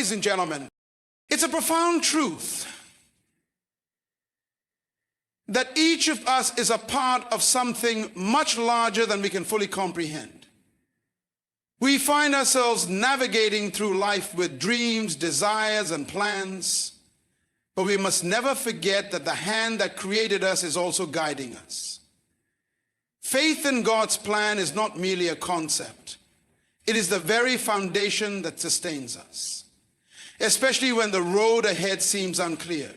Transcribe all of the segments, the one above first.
ladies and gentlemen, it's a profound truth that each of us is a part of something much larger than we can fully comprehend. We find ourselves navigating through life with dreams, desires, and plans, but we must never forget that the hand that created us is also guiding us. Faith in God's plan is not merely a concept. It is the very foundation that sustains us, especially when the road ahead seems unclear,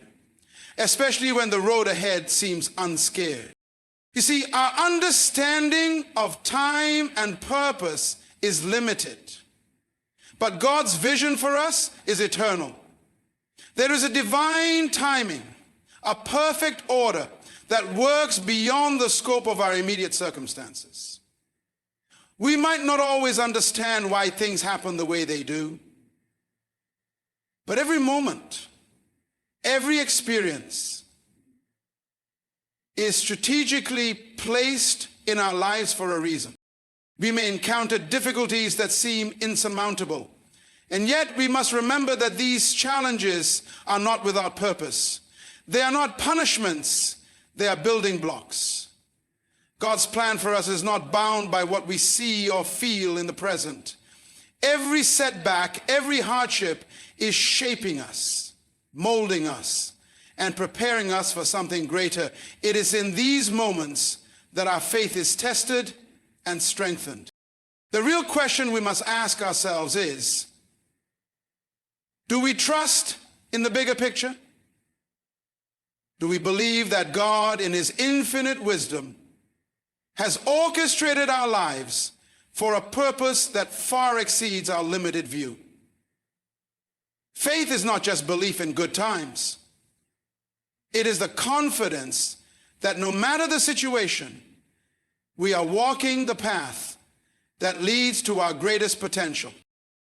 especially when the road ahead seems unscared. You see, our understanding of time and purpose is limited, but God's vision for us is eternal. There is a divine timing, a perfect order that works beyond the scope of our immediate circumstances. We might not always understand why things happen the way they do, but every moment, every experience is strategically placed in our lives for a reason. We may encounter difficulties that seem insurmountable, and yet we must remember that these challenges are not without purpose. They are not punishments, they are building blocks. God's plan for us is not bound by what we see or feel in the present. Every setback, every hardship is shaping us, molding us, and preparing us for something greater. It is in these moments that our faith is tested and strengthened. The real question we must ask ourselves is, do we trust in the bigger picture? Do we believe that God, in His infinite wisdom, has orchestrated our lives for a purpose that far exceeds our limited view? Faith is not just belief in good times. It is the confidence that no matter the situation, we are walking the path that leads to our greatest potential.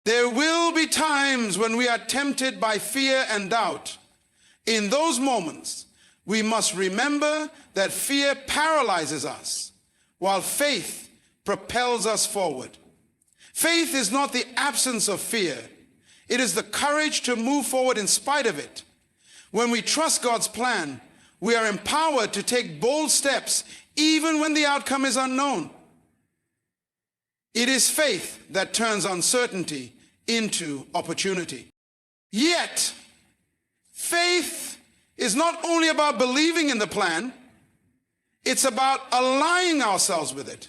There will be times when we are tempted by fear and doubt. In those moments, we must remember that fear paralyzes us, while faith propels us forward. Faith is not the absence of fear. It is the courage to move forward in spite of it. When we trust God's plan, we are empowered to take bold steps even when the outcome is unknown. It is faith that turns uncertainty into opportunity. Yet, faith is not only about believing in the plan, it's about aligning ourselves with it.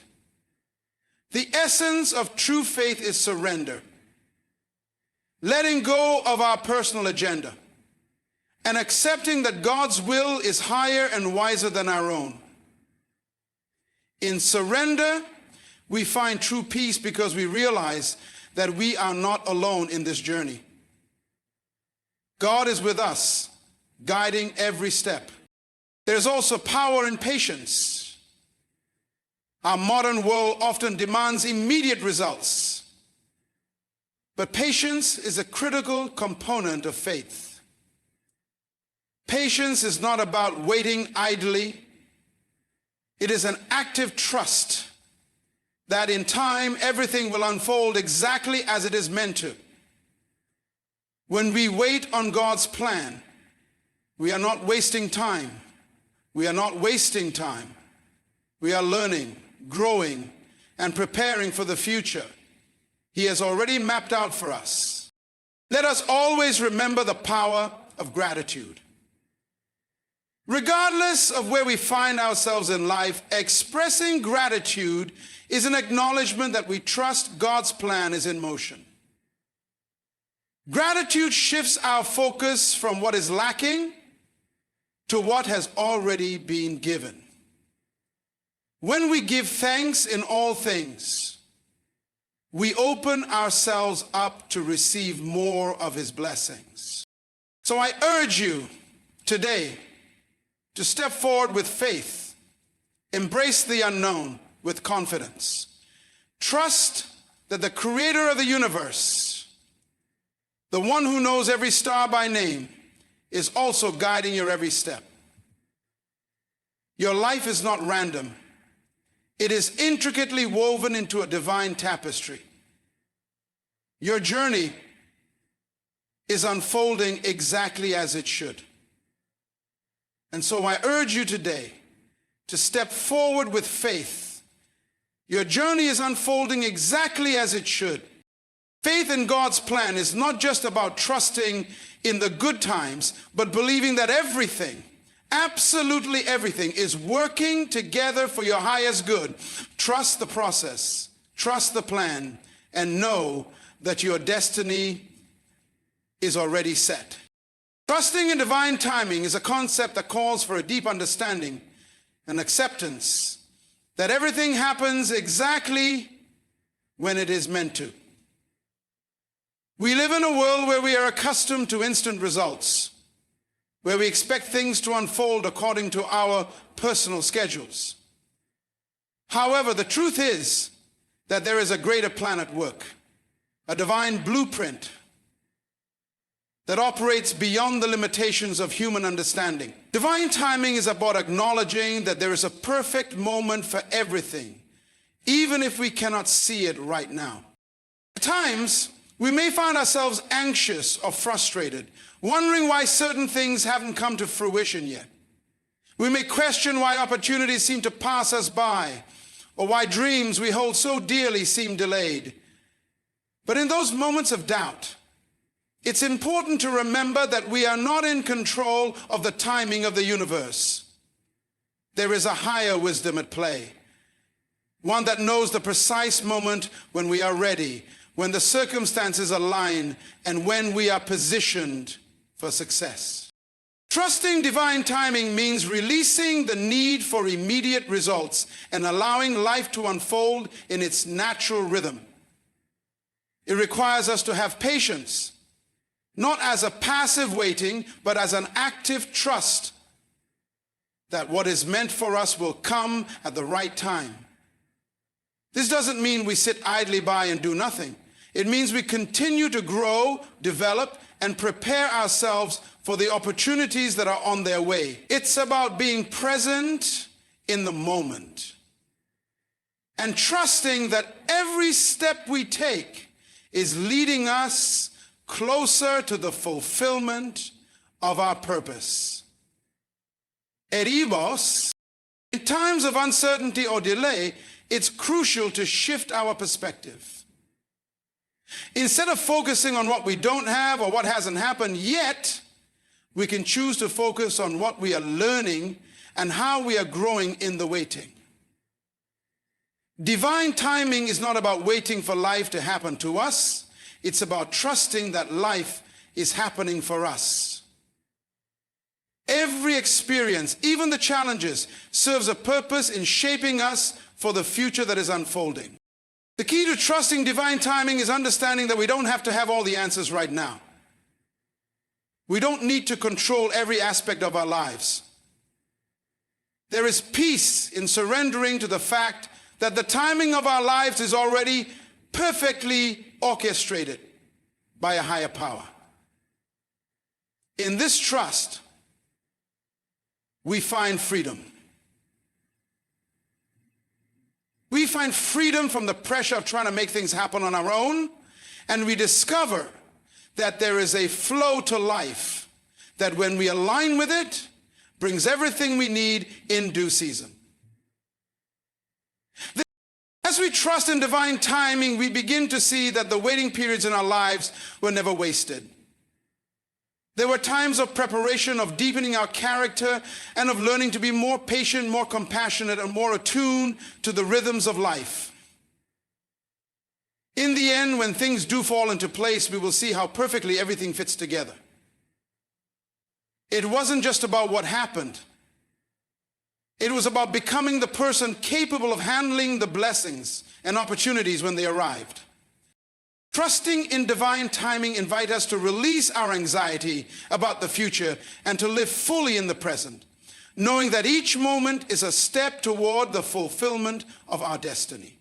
The essence of true faith is surrender, letting go of our personal agenda, and accepting that God's will is higher and wiser than our own. In surrender, we find true peace because we realize that we are not alone in this journey. God is with us, guiding every step. There's also power in patience. Our modern world often demands immediate results, but patience is a critical component of faith. Patience is not about waiting idly. It is an active trust that in time everything will unfold exactly as it is meant to. When we wait on God's plan, we are not wasting time. We are not wasting time. We are learning, growing, and preparing for the future He has already mapped out for us. Let us always remember the power of gratitude. Regardless of where we find ourselves in life, expressing gratitude is an acknowledgement that we trust God's plan is in motion. Gratitude shifts our focus from what is lacking to what has already been given. When we give thanks in all things, we open ourselves up to receive more of His blessings. So I urge you today to step forward with faith, embrace the unknown with confidence. Trust that the Creator of the universe, the one who knows every star by name, is also guiding your every step. Your life is not random. It is intricately woven into a divine tapestry. Your journey is unfolding exactly as it should. And so I urge you today to step forward with faith. Your journey is unfolding exactly as it should. Faith in God's plan is not just about trusting in the good times, but believing that everything, absolutely everything, is working together for your highest good. Trust the process, trust the plan, and know that your destiny is already set. Trusting in divine timing is a concept that calls for a deep understanding and acceptance that everything happens exactly when it is meant to. We live in a world where we are accustomed to instant results, where we expect things to unfold according to our personal schedules. However, the truth is that there is a greater plan at work, a divine blueprint that operates beyond the limitations of human understanding. Divine timing is about acknowledging that there is a perfect moment for everything, even if we cannot see it right now. At times, we may find ourselves anxious or frustrated, wondering why certain things haven't come to fruition yet. We may question why opportunities seem to pass us by, or why dreams we hold so dearly seem delayed. But in those moments of doubt, it's important to remember that we are not in control of the timing of the universe. There is a higher wisdom at play, one that knows the precise moment when we are ready, when the circumstances align, and when we are positioned for success. Trusting divine timing means releasing the need for immediate results and allowing life to unfold in its natural rhythm. It requires us to have patience, not as a passive waiting, but as an active trust that what is meant for us will come at the right time. This doesn't mean we sit idly by and do nothing. It means we continue to grow, develop, and prepare ourselves for the opportunities that are on their way. It's about being present in the moment and trusting that every step we take is leading us closer to the fulfillment of our purpose. Eribos, in times of uncertainty or delay, it's crucial to shift our perspective. Instead of focusing on what we don't have or what hasn't happened yet, we can choose to focus on what we are learning and how we are growing in the waiting. Divine timing is not about waiting for life to happen to us. It's about trusting that life is happening for us. Every experience, even the challenges, serves a purpose in shaping us for the future that is unfolding. The key to trusting divine timing is understanding that we don't have to have all the answers right now. We don't need to control every aspect of our lives. There is peace in surrendering to the fact that the timing of our lives is already perfectly orchestrated by a higher power. In this trust, we find freedom. We find freedom from the pressure of trying to make things happen on our own, and we discover that there is a flow to life that, when we align with it, brings everything we need in due season. As we trust in divine timing, we begin to see that the waiting periods in our lives were never wasted. There were times of preparation, of deepening our character, and of learning to be more patient, more compassionate, and more attuned to the rhythms of life. In the end, when things do fall into place, we will see how perfectly everything fits together. It wasn't just about what happened. It was about becoming the person capable of handling the blessings and opportunities when they arrived. Trusting in divine timing invites us to release our anxiety about the future and to live fully in the present, knowing that each moment is a step toward the fulfillment of our destiny.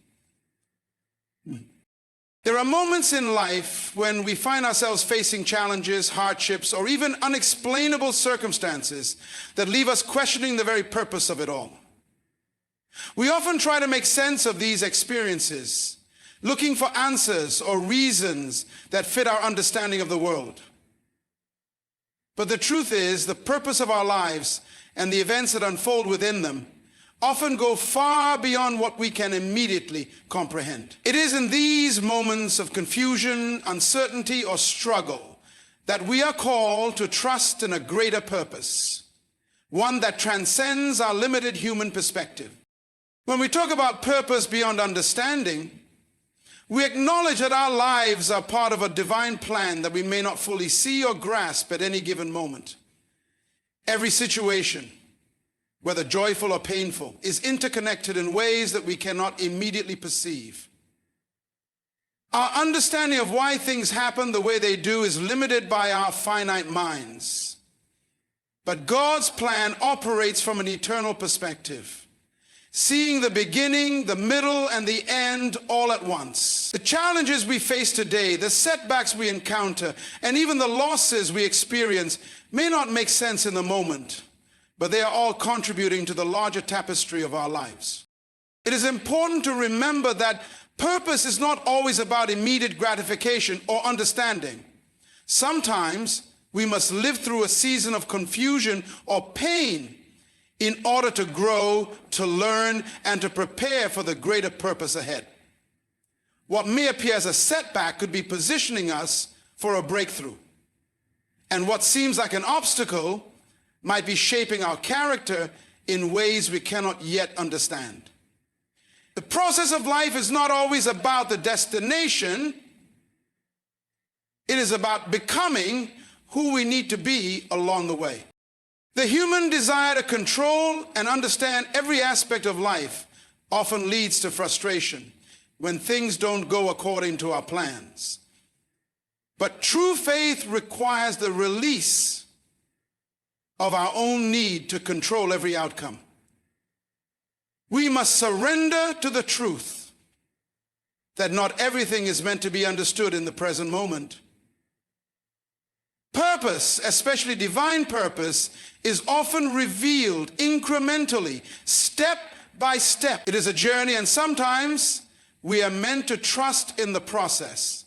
There are moments in life when we find ourselves facing challenges, hardships, or even unexplainable circumstances that leave us questioning the very purpose of it all. We often try to make sense of these experiences, looking for answers or reasons that fit our understanding of the world. But the truth is, the purpose of our lives and the events that unfold within them often go far beyond what we can immediately comprehend. It is in these moments of confusion, uncertainty, or struggle that we are called to trust in a greater purpose, one that transcends our limited human perspective. When we talk about purpose beyond understanding, we acknowledge that our lives are part of a divine plan that we may not fully see or grasp at any given moment. Every situation, whether joyful or painful, is interconnected in ways that we cannot immediately perceive. Our understanding of why things happen the way they do is limited by our finite minds. But God's plan operates from an eternal perspective, seeing the beginning, the middle, and the end all at once. The challenges we face today, the setbacks we encounter, and even the losses we experience may not make sense in the moment, but they are all contributing to the larger tapestry of our lives. It is important to remember that purpose is not always about immediate gratification or understanding. Sometimes we must live through a season of confusion or pain in order to grow, to learn, and to prepare for the greater purpose ahead. What may appear as a setback could be positioning us for a breakthrough. And what seems like an obstacle might be shaping our character in ways we cannot yet understand. The process of life is not always about the destination. It is about becoming who we need to be along the way. The human desire to control and understand every aspect of life often leads to frustration when things don't go according to our plans. But true faith requires the release of our own need to control every outcome. We must surrender to the truth that not everything is meant to be understood in the present moment. Purpose, especially divine purpose, is often revealed incrementally, step by step. It is a journey, and sometimes we are meant to trust in the process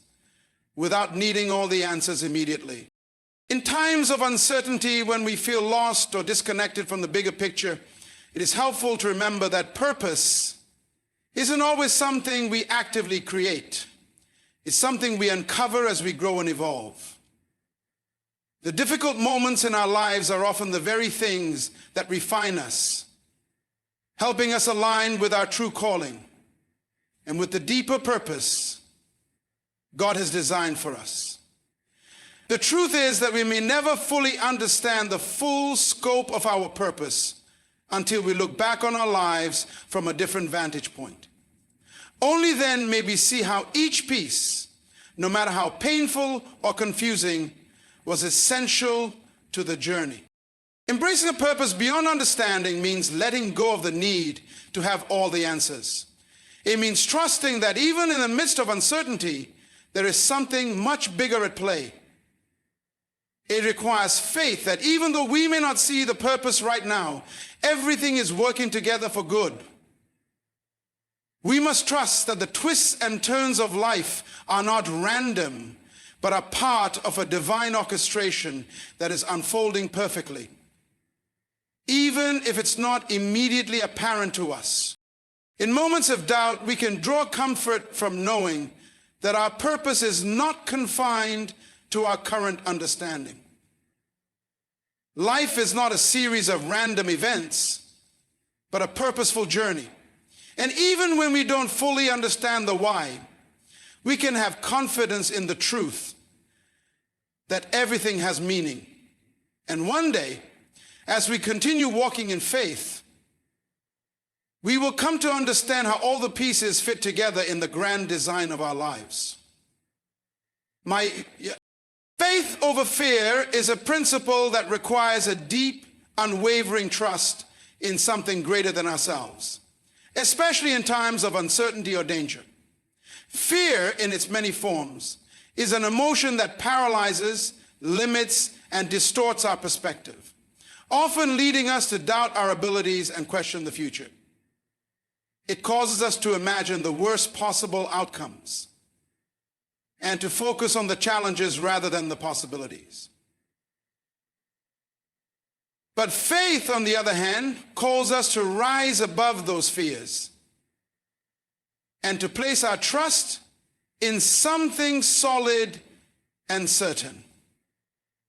without needing all the answers immediately. In times of uncertainty, when we feel lost or disconnected from the bigger picture, it is helpful to remember that purpose isn't always something we actively create. It's something we uncover as we grow and evolve. The difficult moments in our lives are often the very things that refine us, helping us align with our true calling and with the deeper purpose God has designed for us. The truth is that we may never fully understand the full scope of our purpose until we look back on our lives from a different vantage point. Only then may we see how each piece, no matter how painful or confusing, was essential to the journey. Embracing a purpose beyond understanding means letting go of the need to have all the answers. It means trusting that even in the midst of uncertainty, there is something much bigger at play. It requires faith that even though we may not see the purpose right now, everything is working together for good. We must trust that the twists and turns of life are not random, but are part of a divine orchestration that is unfolding perfectly, even if it's not immediately apparent to us. In moments of doubt, we can draw comfort from knowing that our purpose is not confined to our current understanding. Life is not a series of random events, but a purposeful journey. And even when we don't fully understand the why, we can have confidence in the truth that everything has meaning. And one day, as we continue walking in faith, we will come to understand how all the pieces fit together in the grand design of our lives. Faith over fear is a principle that requires a deep, unwavering trust in something greater than ourselves, especially in times of uncertainty or danger. Fear, in its many forms, is an emotion that paralyzes, limits, and distorts our perspective, often leading us to doubt our abilities and question the future. It causes us to imagine the worst possible outcomes and to focus on the challenges rather than the possibilities. But faith, on the other hand, calls us to rise above those fears and to place our trust in something solid and certain.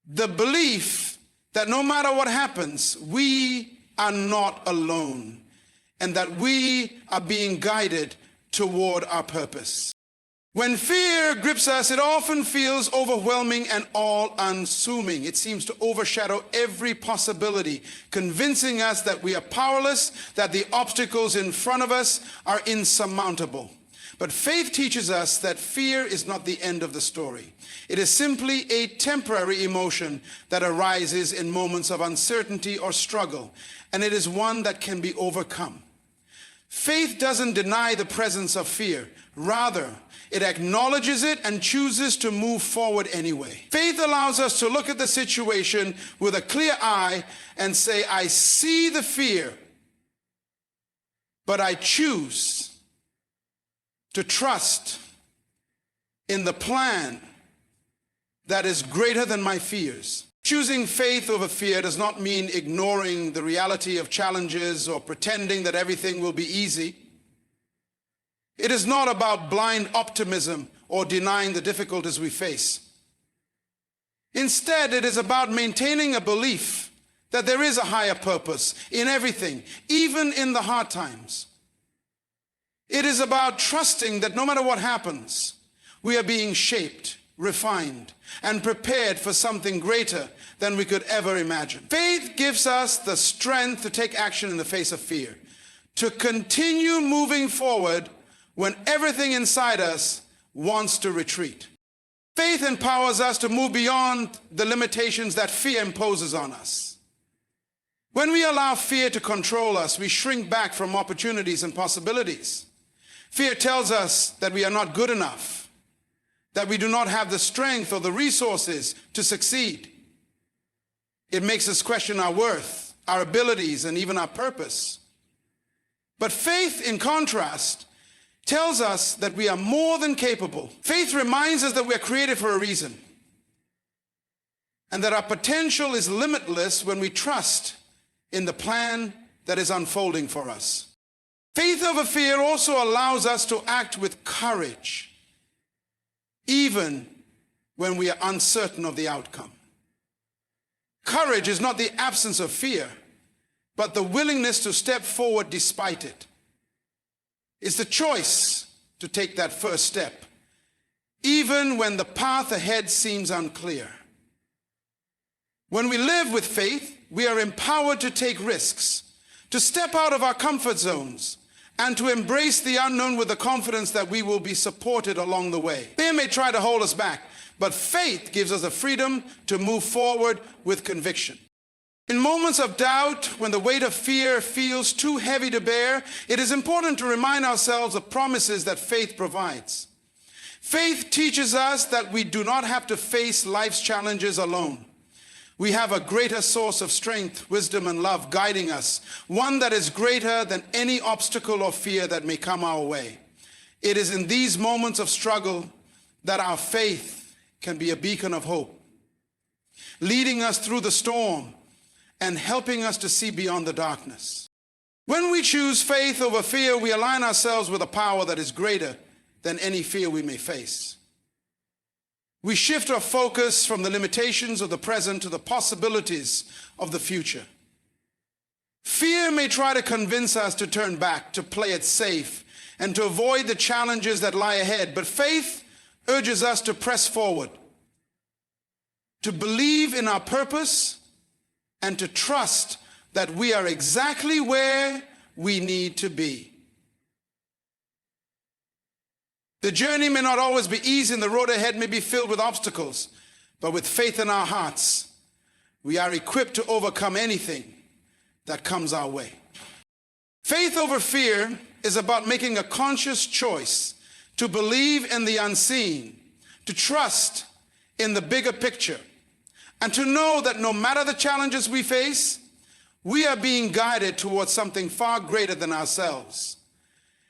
The belief that no matter what happens, we are not alone and that we are being guided toward our purpose. When fear grips us, it often feels overwhelming and all-consuming. It seems to overshadow every possibility, convincing us that we are powerless, that the obstacles in front of us are insurmountable. But faith teaches us that fear is not the end of the story. It is simply a temporary emotion that arises in moments of uncertainty or struggle, and it is one that can be overcome. Faith doesn't deny the presence of fear. Rather, it acknowledges it and chooses to move forward anyway. Faith allows us to look at the situation with a clear eye and say, I see the fear, but I choose to trust in the plan that is greater than my fears. Choosing faith over fear does not mean ignoring the reality of challenges or pretending that everything will be easy. It is not about blind optimism or denying the difficulties we face. Instead, it is about maintaining a belief that there is a higher purpose in everything, even in the hard times. It is about trusting that no matter what happens, we are being shaped, refined, and prepared for something greater than we could ever imagine. Faith gives us the strength to take action in the face of fear, to continue moving forward when everything inside us wants to retreat. Faith empowers us to move beyond the limitations that fear imposes on us. When we allow fear to control us, we shrink back from opportunities and possibilities. Fear tells us that we are not good enough, that we do not have the strength or the resources to succeed. It makes us question our worth, our abilities, and even our purpose. But faith, in contrast, tells us that we are more than capable. Faith reminds us that we are created for a reason and that our potential is limitless when we trust in the plan that is unfolding for us. Faith over fear also allows us to act with courage, even when we are uncertain of the outcome. Courage is not the absence of fear, but the willingness to step forward despite it. It's the choice to take that first step, even when the path ahead seems unclear. When we live with faith, we are empowered to take risks, to step out of our comfort zones, and to embrace the unknown with the confidence that we will be supported along the way. Fear may try to hold us back, but faith gives us the freedom to move forward with conviction. In moments of doubt, when the weight of fear feels too heavy to bear, it is important to remind ourselves of promises that faith provides. Faith teaches us that we do not have to face life's challenges alone. We have a greater source of strength, wisdom, and love guiding us, one that is greater than any obstacle or fear that may come our way. It is in these moments of struggle that our faith can be a beacon of hope, leading us through the storm and helping us to see beyond the darkness. When we choose faith over fear, we align ourselves with a power that is greater than any fear we may face. We shift our focus from the limitations of the present to the possibilities of the future. Fear may try to convince us to turn back, to play it safe, and to avoid the challenges that lie ahead. But faith urges us to press forward, to believe in our purpose, and to trust that we are exactly where we need to be. The journey may not always be easy and the road ahead may be filled with obstacles, but with faith in our hearts, we are equipped to overcome anything that comes our way. Faith over fear is about making a conscious choice to believe in the unseen, to trust in the bigger picture, and to know that no matter the challenges we face, we are being guided towards something far greater than ourselves.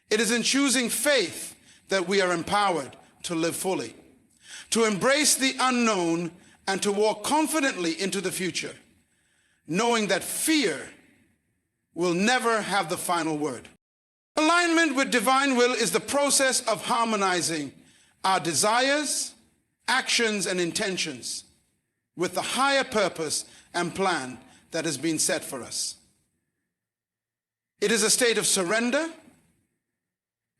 It is in choosing faith that we are empowered to live fully, to embrace the unknown, and to walk confidently into the future. knowing that fear will never have the final word. Alignment with divine will is the process of harmonizing our desires, actions, and intentions with the higher purpose and plan that has been set for us. It is a state of surrender,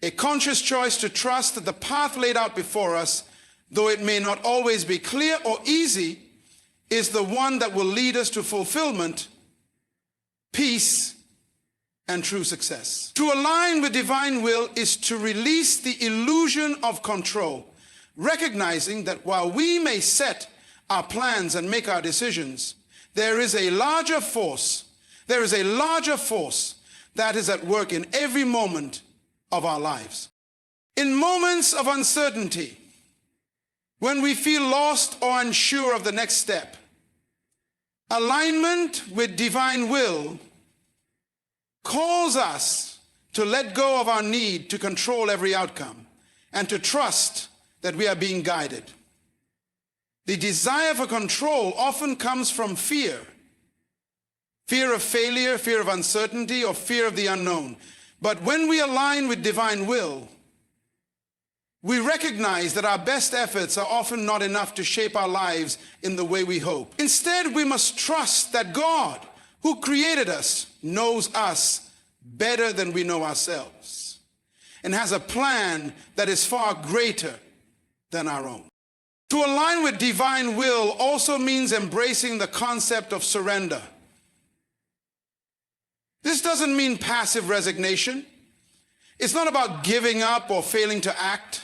a conscious choice to trust that the path laid out before us, though it may not always be clear or easy, is the one that will lead us to fulfillment, peace, and true success. To align with divine will is to release the illusion of control, recognizing that while we may set our plans and make our decisions, there is a larger force that is at work in every moment of our lives. In moments of uncertainty, when we feel lost or unsure of the next step, alignment with divine will calls us to let go of our need to control every outcome and to trust that we are being guided. The desire for control often comes from fear. Fear of failure, fear of uncertainty, or fear of the unknown. But when we align with divine will, we recognize that our best efforts are often not enough to shape our lives in the way we hope. Instead, we must trust that God, who created us, knows us better than we know ourselves and has a plan that is far greater than our own. To align with divine will also means embracing the concept of surrender. This doesn't mean passive resignation. It's not about giving up or failing to act.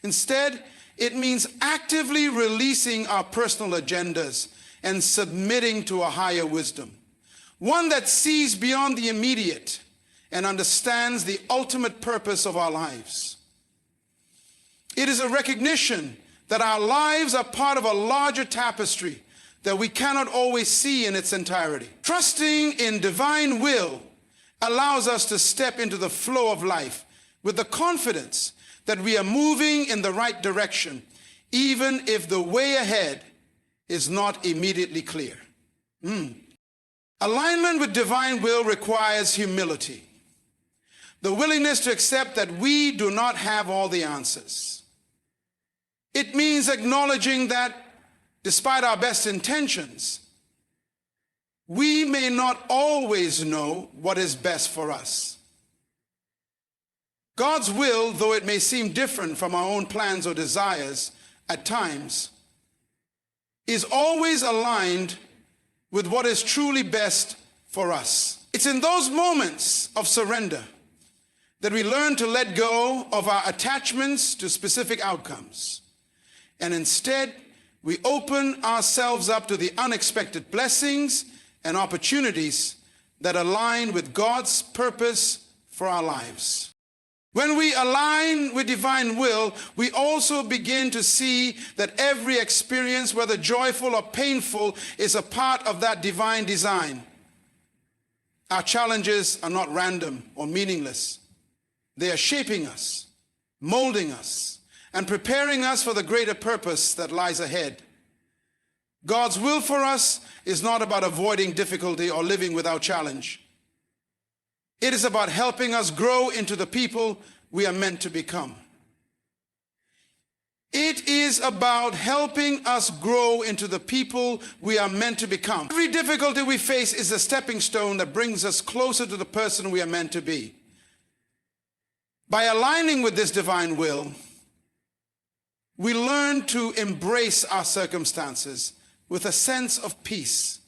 Instead, it means actively releasing our personal agendas and submitting to a higher wisdom, one that sees beyond the immediate and understands the ultimate purpose of our lives. It is a recognition that our lives are part of a larger tapestry that we cannot always see in its entirety. Trusting in divine will allows us to step into the flow of life with the confidence that we are moving in the right direction, even if the way ahead is not immediately clear. Alignment with divine will requires humility, the willingness to accept that we do not have all the answers. It means acknowledging that despite our best intentions, we may not always know what is best for us. God's will, though it may seem different from our own plans or desires at times, is always aligned with what is truly best for us. It's in those moments of surrender that we learn to let go of our attachments to specific outcomes, and instead we open ourselves up to the unexpected blessings and opportunities that align with God's purpose for our lives. When we align with divine will, we also begin to see that every experience, whether joyful or painful, is a part of that divine design. Our challenges are not random or meaningless. They are shaping us, molding us, and preparing us for the greater purpose that lies ahead. God's will for us is not about avoiding difficulty or living without challenge. It is about helping us grow into the people we are meant to become. It is about helping us grow into the people we are meant to become. Every difficulty we face is a stepping stone that brings us closer to the person we are meant to be. By aligning with this divine will, we learn to embrace our circumstances with a sense of peace,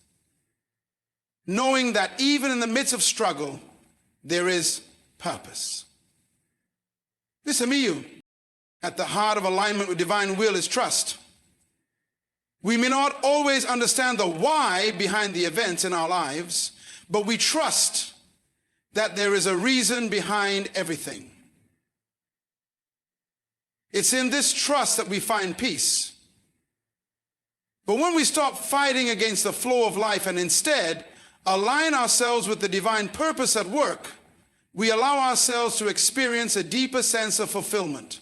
knowing that even in the midst of struggle, there is purpose. Listen to me, at the heart of alignment with divine will is trust. We may not always understand the why behind the events in our lives, but we trust that there is a reason behind everything. It's in this trust that we find peace. But when we stop fighting against the flow of life and instead align ourselves with the divine purpose at work, we allow ourselves to experience a deeper sense of fulfillment.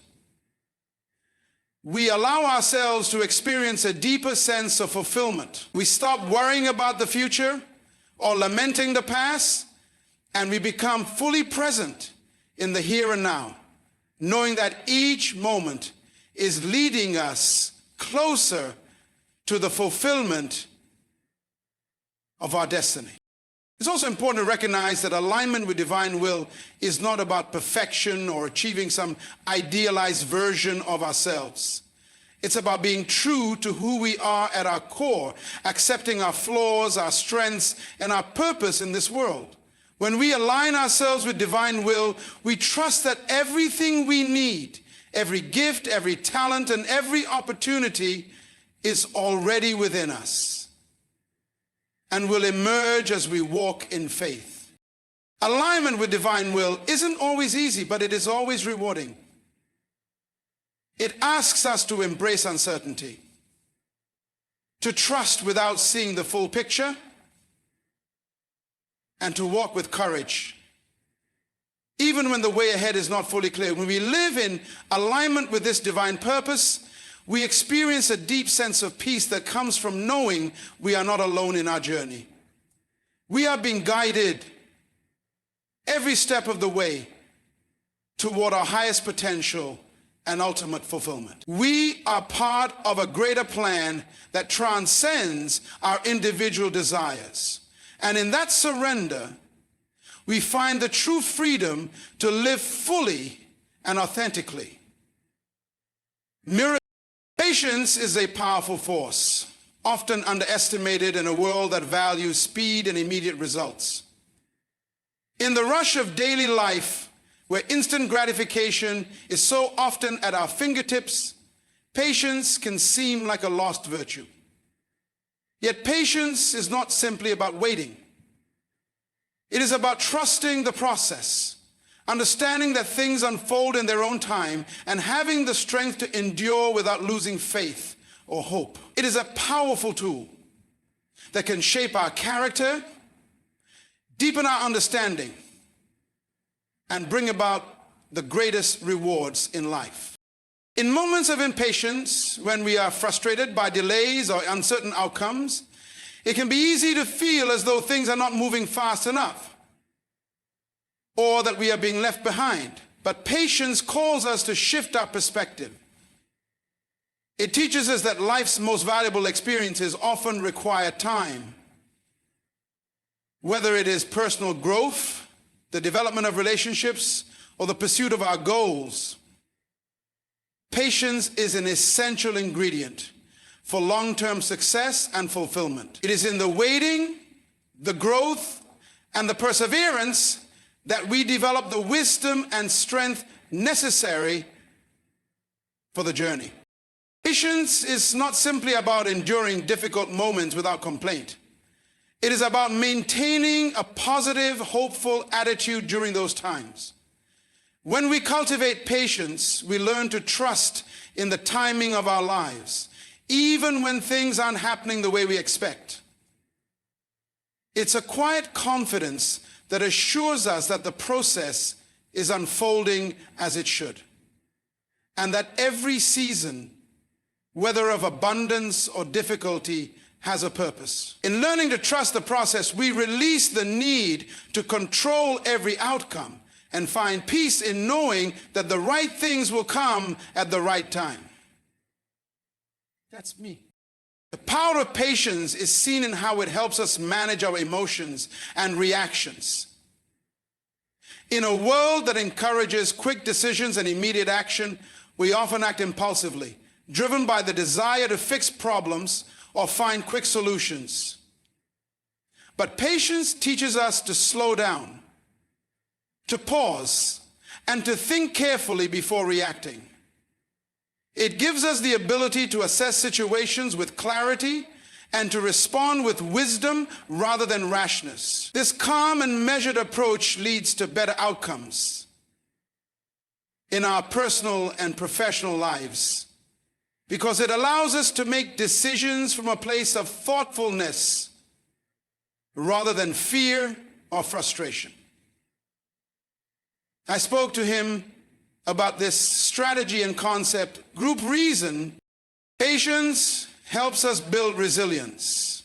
We allow ourselves to experience a deeper sense of fulfillment. We stop worrying about the future or lamenting the past, and we become fully present in the here and now, knowing that each moment is leading us closer to the fulfillment of our destiny. It's also important to recognize that alignment with divine will is not about perfection or achieving some idealized version of ourselves. It's about being true to who we are at our core, accepting our flaws, our strengths, and our purpose in this world. When we align ourselves with divine will, we trust that everything we need, every gift, every talent, and every opportunity is already within us and will emerge as we walk in faith. Alignment with divine will isn't always easy, but it is always rewarding. It asks us to embrace uncertainty, to trust without seeing the full picture, and to walk with courage, even when the way ahead is not fully clear. When we live in alignment with this divine purpose, we experience a deep sense of peace that comes from knowing we are not alone in our journey. We are being guided every step of the way toward our highest potential and ultimate fulfillment. We are part of a greater plan that transcends our individual desires. And in that surrender, we find the true freedom to live fully and authentically. Patience is a powerful force, often underestimated in a world that values speed and immediate results. In the rush of daily life, where instant gratification is so often at our fingertips, patience can seem like a lost virtue. Yet patience is not simply about waiting. It is about trusting the process, understanding that things unfold in their own time, and having the strength to endure without losing faith or hope. It is a powerful tool that can shape our character, deepen our understanding, and bring about the greatest rewards in life. In moments of impatience, when we are frustrated by delays or uncertain outcomes, it can be easy to feel as though things are not moving fast enough, or that we are being left behind. But patience calls us to shift our perspective. It teaches us that life's most valuable experiences often require time. Whether it is personal growth, the development of relationships, or the pursuit of our goals, patience is an essential ingredient for long-term success and fulfillment. It is in the waiting, the growth, and the perseverance that we develop the wisdom and strength necessary for the journey. Patience is not simply about enduring difficult moments without complaint. It is about maintaining a positive, hopeful attitude during those times. When we cultivate patience, we learn to trust in the timing of our lives, even when things aren't happening the way we expect. It's a quiet confidence that assures us that the process is unfolding as it should, and that every season, whether of abundance or difficulty, has a purpose. In learning to trust the process, we release the need to control every outcome and find peace in knowing that the right things will come at the right time. That's me. The power of patience is seen in how it helps us manage our emotions and reactions. In a world that encourages quick decisions and immediate action, we often act impulsively, driven by the desire to fix problems or find quick solutions. But patience teaches us to slow down, to pause, and to think carefully before reacting. It gives us the ability to assess situations with clarity and to respond with wisdom rather than rashness. This calm and measured approach leads to better outcomes in our personal and professional lives, because it allows us to make decisions from a place of thoughtfulness rather than fear or frustration. I spoke to him about this strategy and concept. Group reason, patience helps us build resilience.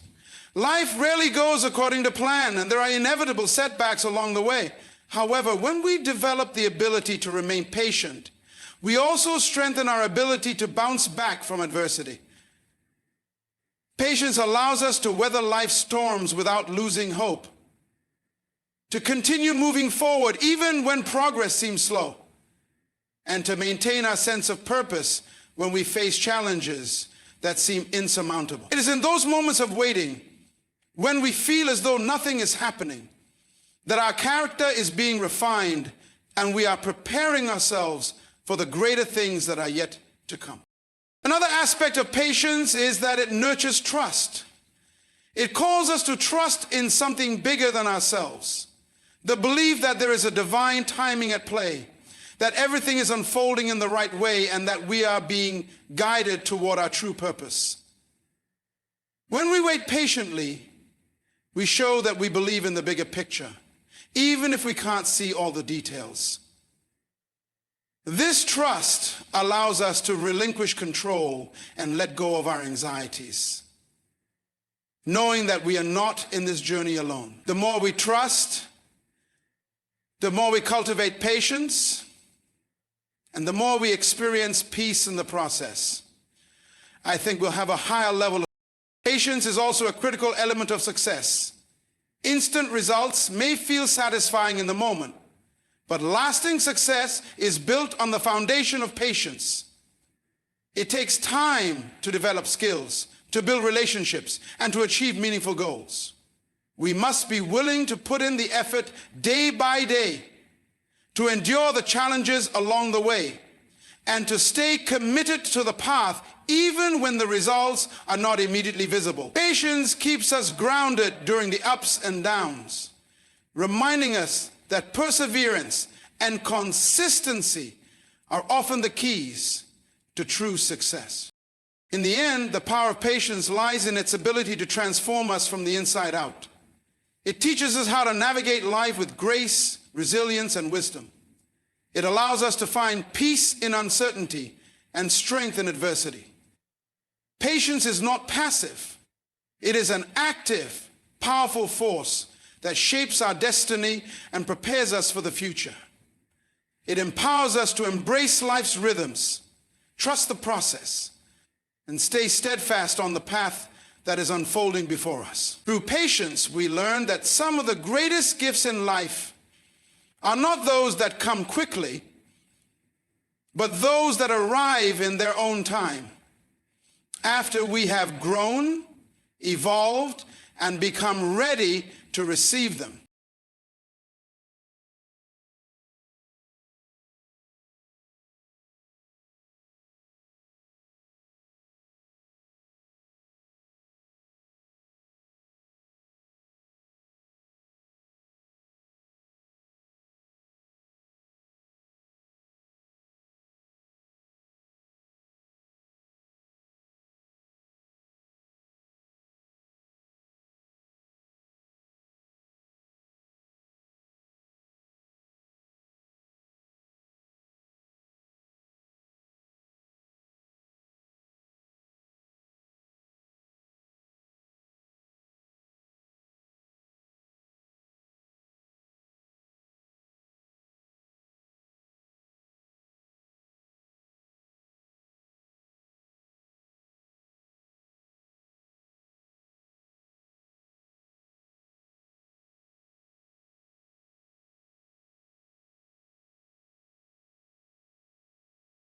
Life rarely goes according to plan, and there are inevitable setbacks along the way. However, when we develop the ability to remain patient, we also strengthen our ability to bounce back from adversity. Patience allows us to weather life's storms without losing hope, to continue moving forward even when progress seems slow, and to maintain our sense of purpose when we face challenges that seem insurmountable. It is in those moments of waiting, when we feel as though nothing is happening, that our character is being refined and we are preparing ourselves for the greater things that are yet to come. Another aspect of patience is that it nurtures trust. It calls us to trust in something bigger than ourselves, the belief that there is a divine timing at play, that everything is unfolding in the right way, and that we are being guided toward our true purpose. When we wait patiently, we show that we believe in the bigger picture, even if we can't see all the details. This trust allows us to relinquish control and let go of our anxieties, knowing that we are not in this journey alone. The more we trust, the more we cultivate patience, and the more we experience peace in the process. I think we'll have a higher level of patience. Is also a critical element of success. Instant results may feel satisfying in the moment, but lasting success is built on the foundation of patience. It takes time to develop skills, to build relationships, and to achieve meaningful goals. We must be willing to put in the effort day by day, to endure the challenges along the way, and to stay committed to the path even when the results are not immediately visible. Patience keeps us grounded during the ups and downs, reminding us that perseverance and consistency are often the keys to true success. In the end, the power of patience lies in its ability to transform us from the inside out. It teaches us how to navigate life with grace, resilience, and wisdom. It allows us to find peace in uncertainty and strength in adversity. Patience is not passive. It is an active, powerful force that shapes our destiny and prepares us for the future. It empowers us to embrace life's rhythms, trust the process, and stay steadfast on the path that is unfolding before us. Through patience, we learn that some of the greatest gifts in life are not those that come quickly, but those that arrive in their own time, after we have grown, evolved, and become ready to receive them.